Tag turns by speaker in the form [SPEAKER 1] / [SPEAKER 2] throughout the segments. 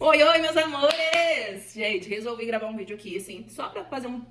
[SPEAKER 1] Oi, oi, meus amores! Gente, resolvi gravar um vídeo aqui, assim, só pra fazer um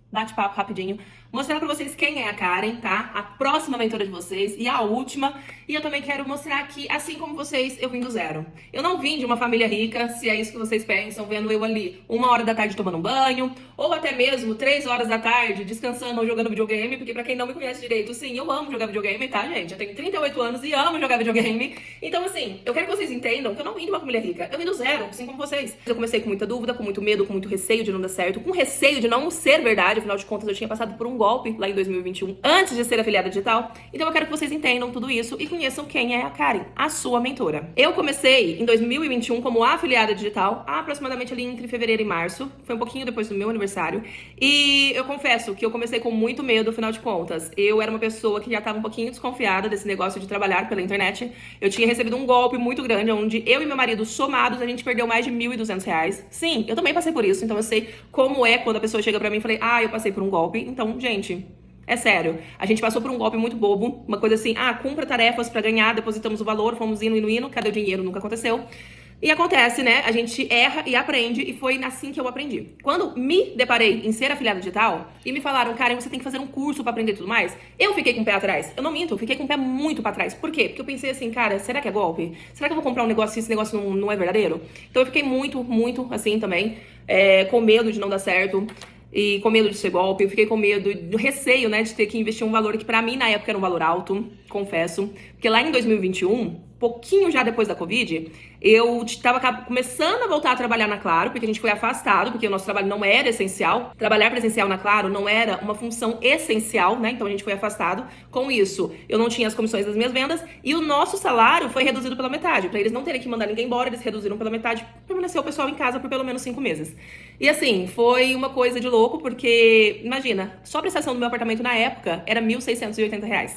[SPEAKER 1] bate-papo rapidinho, mostrar pra vocês quem é a Karen, tá? A próxima aventura de vocês e a última. E eu também quero mostrar que, assim como vocês, eu vim do zero. Eu não vim de uma família rica, se é isso que vocês pensam, vendo eu ali 1 hora da tarde tomando um banho, ou até mesmo 3 horas da tarde descansando ou jogando videogame, porque pra quem não me conhece direito, sim, eu amo jogar videogame, tá, gente? Eu tenho 38 anos e amo jogar videogame. Então, assim, eu quero que vocês entendam que eu não vim de uma família rica, eu vim do zero, assim como vocês. Eu comecei com muita dúvida, com muito medo, com muito receio de não dar certo, com receio de não ser verdade. Afinal de contas, eu tinha passado por um golpe lá em 2021, antes de ser afiliada digital. Então eu quero que vocês entendam tudo isso e conheçam quem é a Karen, a sua mentora. Eu comecei em 2021 como afiliada digital, aproximadamente ali entre fevereiro e março. Foi um pouquinho depois do meu aniversário. E eu confesso que eu comecei com muito medo, afinal de contas. Eu era uma pessoa que já estava um pouquinho desconfiada desse negócio de trabalhar pela internet. Eu tinha recebido um golpe muito grande, onde eu e meu marido somados, a gente perdeu mais de R$ 1.200. Sim, eu também passei por isso, então eu sei como é quando a pessoa chega pra mim e fala, eu passei por um golpe. Então, gente, é sério. A gente passou por um golpe muito bobo. Uma coisa assim, cumpra tarefas pra ganhar, depositamos o valor, fomos indo. Cadê o dinheiro? Nunca aconteceu. E acontece, né? A gente erra e aprende, e foi assim que eu aprendi. Quando me deparei em ser afiliada digital e me falaram, Karen, você tem que fazer um curso pra aprender tudo mais, eu fiquei com o pé atrás. Eu não minto, eu fiquei com o pé muito pra trás. Por quê? Porque eu pensei assim, cara, será que é golpe? Será que eu vou comprar um negócio e esse negócio não é verdadeiro? Então eu fiquei muito assim também, com medo de não dar certo. E com medo de ser golpe, eu fiquei com medo, do receio, né, de ter que investir um valor que pra mim na época era um valor alto, confesso. Porque lá em 2021, pouquinho já depois da Covid, eu tava começando a voltar a trabalhar na Claro, porque a gente foi afastado, porque o nosso trabalho não era essencial. Trabalhar presencial na Claro não era uma função essencial, né, então a gente foi afastado. Com isso, eu não tinha as comissões das minhas vendas e o nosso salário foi reduzido pela metade. Pra eles não terem que mandar ninguém embora, eles reduziram pela metade, permaneceu o pessoal em casa por pelo menos 5 meses. E assim, foi uma coisa de louco, porque, imagina, só a prestação do meu apartamento na época era R$ 1.680.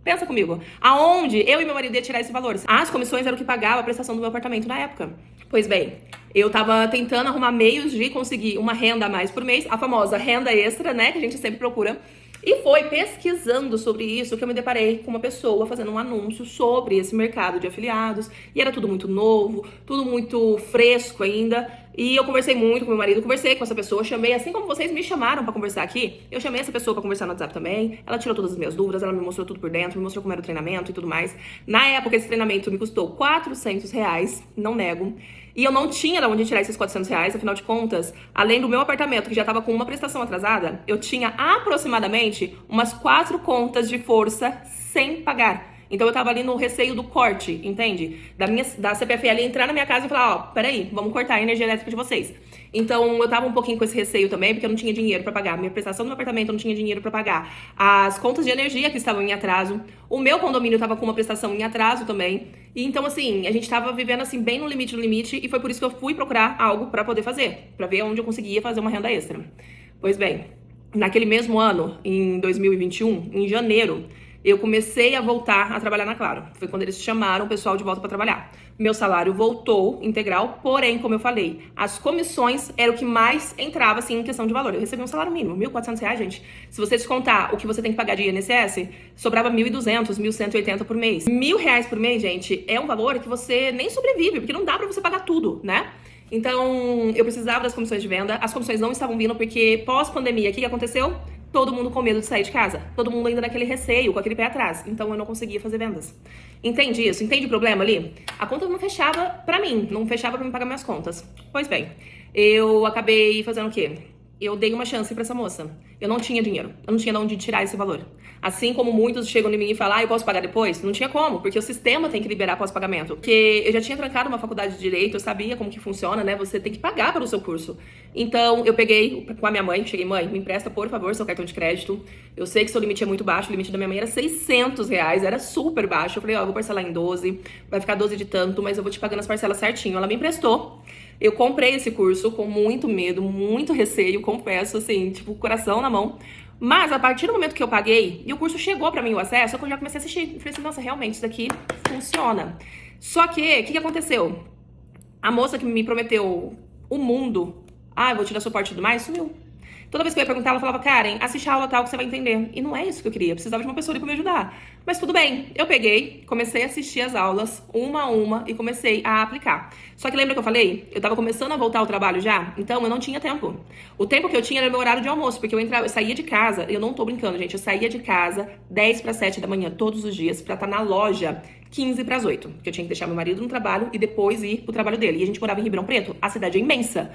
[SPEAKER 1] Pensa comigo, aonde eu e meu marido ia tirar esse valor? As comissões eram o que pagava a prestação do meu apartamento na época. Pois bem, eu tava tentando arrumar meios de conseguir uma renda a mais por mês, a famosa renda extra, né, que a gente sempre procura. E foi pesquisando sobre isso que eu me deparei com uma pessoa fazendo um anúncio sobre esse mercado de afiliados. E era tudo muito novo, tudo muito fresco ainda. E eu conversei muito com meu marido, conversei com essa pessoa, chamei, assim como vocês me chamaram pra conversar aqui, eu chamei essa pessoa pra conversar no WhatsApp também. Ela tirou todas as minhas dúvidas, ela me mostrou tudo por dentro, me mostrou como era o treinamento e tudo mais. Na época, esse treinamento me custou R$ 400, não nego. E eu não tinha de onde tirar esses R$ 400, afinal de contas, além do meu apartamento, que já tava com uma prestação atrasada, eu tinha aproximadamente umas 4 contas de força sem pagar. Então eu tava ali no receio do corte, entende? Da CPFL entrar na minha casa e falar, peraí, vamos cortar a energia elétrica de vocês. Então eu tava um pouquinho com esse receio também, porque eu não tinha dinheiro pra pagar. Minha prestação do meu apartamento eu não tinha dinheiro pra pagar. As contas de energia que estavam em atraso. O meu condomínio tava com uma prestação em atraso também. E então assim, a gente tava vivendo assim bem no limite, e foi por isso que eu fui procurar algo pra poder fazer, pra ver onde eu conseguia fazer uma renda extra. Pois bem, naquele mesmo ano, em 2021, em janeiro, eu comecei a voltar a trabalhar na Claro. Foi quando eles chamaram o pessoal de volta para trabalhar. Meu salário voltou integral, porém, como eu falei, as comissões era o que mais entrava, assim, em questão de valor. Eu recebi um salário mínimo, R$ 1.400, gente. Se você descontar o que você tem que pagar de INSS, sobrava 1.200, 1.180 por mês. R$ 1.000 por mês, gente, é um valor que você nem sobrevive, porque não dá para você pagar tudo, né? Então, eu precisava das comissões de venda. As comissões não estavam vindo porque pós-pandemia, o que aconteceu? Todo mundo com medo de sair de casa. Todo mundo ainda naquele receio, com aquele pé atrás. Então eu não conseguia fazer vendas. Entende isso? Entende o problema ali? A conta não fechava pra mim. Não fechava pra me pagar minhas contas. Pois bem, eu acabei fazendo o quê? Eu dei uma chance pra essa moça. Eu não tinha dinheiro. Eu não tinha de onde tirar esse valor. Assim como muitos chegam em mim e falam, eu posso pagar depois? Não tinha como, porque o sistema tem que liberar pós-pagamento. Porque eu já tinha trancado uma faculdade de Direito, eu sabia como que funciona, né? Você tem que pagar pelo seu curso. Então, eu peguei com a minha mãe, cheguei, mãe, me empresta, por favor, seu cartão de crédito. Eu sei que seu limite é muito baixo, o limite da minha mãe era R$ 600, era super baixo. Eu falei, eu vou parcelar em 12, vai ficar 12 de tanto, mas eu vou te pagando as parcelas certinho. Ela me emprestou. Eu comprei esse curso com muito medo, muito receio, confesso, assim, tipo, coração na mão. Mas a partir do momento que eu paguei e o curso chegou pra mim o acesso, eu já comecei a assistir. Eu falei assim, nossa, realmente, isso daqui funciona. Só que, o que aconteceu? A moça que me prometeu o mundo, eu vou te dar suporte e tudo mais, sumiu. Toda vez que eu ia perguntar, ela falava, Karen, assiste a aula tal que você vai entender. E não é isso que eu queria, eu precisava de uma pessoa ali pra me ajudar. Mas tudo bem, eu peguei, comecei a assistir as aulas, uma a uma, e comecei a aplicar. Só que lembra que eu falei? Eu tava começando a voltar ao trabalho já, então eu não tinha tempo. O tempo que eu tinha era meu horário de almoço, porque eu saía de casa, eu não tô brincando, gente, eu saía de casa 10 para 7 da manhã todos os dias pra estar na loja 15 para as 8, porque eu tinha que deixar meu marido no trabalho e depois ir pro trabalho dele. E a gente morava em Ribeirão Preto, a cidade é imensa.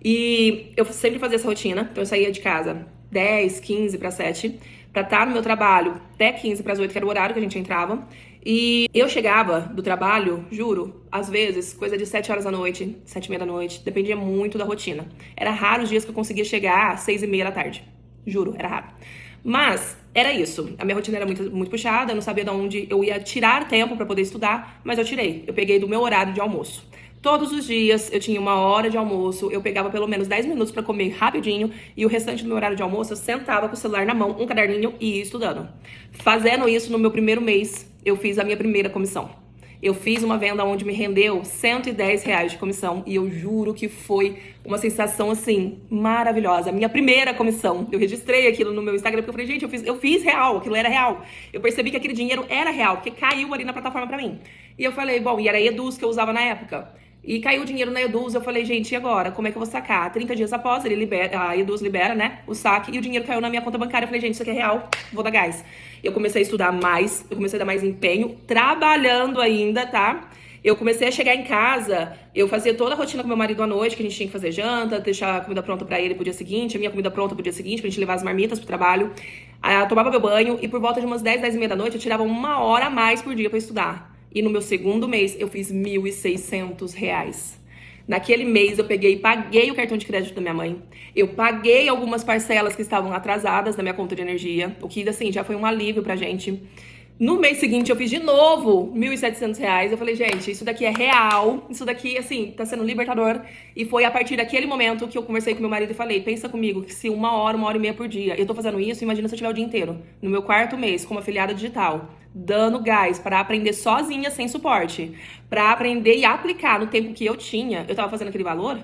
[SPEAKER 1] E eu sempre fazia essa rotina, então eu saía de casa 10, 15 para 7, pra estar no meu trabalho até 15 para as 8, que era o horário que a gente entrava. E eu chegava do trabalho, juro, às vezes, coisa de 7 horas da noite, 7 e meia da noite, dependia muito da rotina. Era raro os dias que eu conseguia chegar às 6 e meia da tarde. Juro, era raro. Mas era isso. A minha rotina era muito puxada, eu não sabia de onde eu ia tirar tempo para poder estudar, mas eu tirei. Eu peguei do meu horário de almoço. Todos os dias eu tinha uma hora de almoço, eu pegava pelo menos 10 minutos para comer rapidinho e o restante do meu horário de almoço eu sentava com o celular na mão, um caderninho e ia estudando. Fazendo isso no meu primeiro mês, eu fiz a minha primeira comissão. Eu fiz uma venda onde me rendeu R$ 110 de comissão e eu juro que foi uma sensação, assim, maravilhosa. Minha primeira comissão. Eu registrei aquilo no meu Instagram porque eu falei, gente, eu fiz real, aquilo era real. Eu percebi que aquele dinheiro era real, porque caiu ali na plataforma pra mim. E eu falei, bom, e era Eduz que eu usava na época. E caiu o dinheiro na Eduz, eu falei, gente, e agora? Como é que eu vou sacar? 30 dias após, a Eduz libera, né, o saque, e o dinheiro caiu na minha conta bancária. Eu falei, gente, isso aqui é real, vou dar gás. Eu comecei a estudar mais, eu comecei a dar mais empenho, trabalhando ainda, tá? Eu comecei a chegar em casa, eu fazia toda a rotina com meu marido à noite, que a gente tinha que fazer janta, deixar a comida pronta pra ele pro dia seguinte, a minha comida pronta pro dia seguinte, pra gente levar as marmitas pro trabalho. Tomava meu banho e por volta de umas 10, 10 e meia da noite, eu tirava uma hora a mais por dia pra estudar. E no meu segundo mês, eu fiz R$ 1.600. Naquele mês, eu peguei e paguei o cartão de crédito da minha mãe. Eu paguei algumas parcelas que estavam atrasadas na minha conta de energia, o que, assim, já foi um alívio pra gente. No mês seguinte, eu fiz de novo R$ 1.700. Eu falei, gente, isso daqui é real. Isso daqui, assim, tá sendo libertador. E foi a partir daquele momento que eu conversei com meu marido e falei, pensa comigo, que se uma hora e meia por dia eu tô fazendo isso, imagina se eu tiver o dia inteiro. No meu quarto mês, como afiliada digital, dando gás para aprender sozinha, sem suporte. Para aprender e aplicar no tempo que eu tinha, eu tava fazendo aquele valor.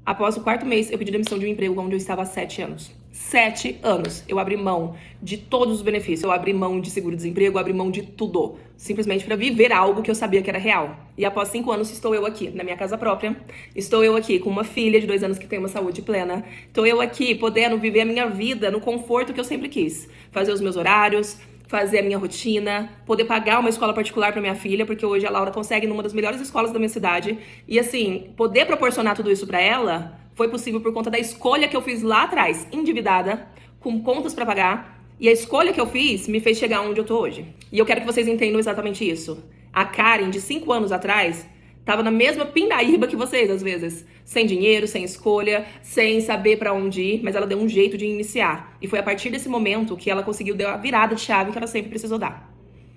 [SPEAKER 1] Após o quarto mês, eu pedi demissão de um emprego onde eu estava há 7 anos. 7 anos. Eu abri mão de todos os benefícios. Eu abri mão de seguro-desemprego, eu abri mão de tudo. Simplesmente para viver algo que eu sabia que era real. E após 5 anos, estou eu aqui, na minha casa própria. Estou eu aqui com uma filha de 2 anos que tem uma saúde plena. Estou eu aqui podendo viver a minha vida no conforto que eu sempre quis. Fazer os meus horários, fazer a minha rotina, poder pagar uma escola particular para minha filha, porque hoje a Laura consegue numa das melhores escolas da minha cidade. E assim, poder proporcionar tudo isso para ela foi possível por conta da escolha que eu fiz lá atrás, endividada, com contas para pagar. E a escolha que eu fiz me fez chegar onde eu tô hoje. E eu quero que vocês entendam exatamente isso. A Karen, de 5 anos atrás, tava na mesma pindaíba que vocês, às vezes. Sem dinheiro, sem escolha, sem saber pra onde ir, mas ela deu um jeito de iniciar. E foi a partir desse momento que ela conseguiu dar a virada de chave que ela sempre precisou dar.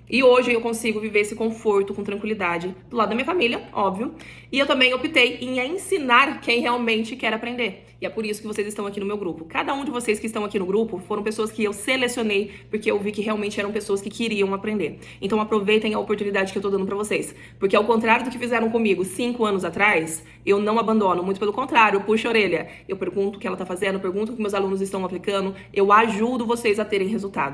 [SPEAKER 1] E hoje eu consigo viver esse conforto com tranquilidade do lado da minha família, óbvio. E eu também optei em ensinar quem realmente quer aprender. E é por isso que vocês estão aqui no meu grupo. Cada um de vocês que estão aqui no grupo foram pessoas que eu selecionei porque eu vi que realmente eram pessoas que queriam aprender. Então aproveitem a oportunidade que eu tô dando pra vocês. Porque ao contrário do que fizeram comigo 5 anos atrás, eu não abandono. Muito pelo contrário, eu puxo a orelha. Eu pergunto o que ela tá fazendo, eu pergunto o que meus alunos estão aplicando. Eu ajudo vocês a terem resultado.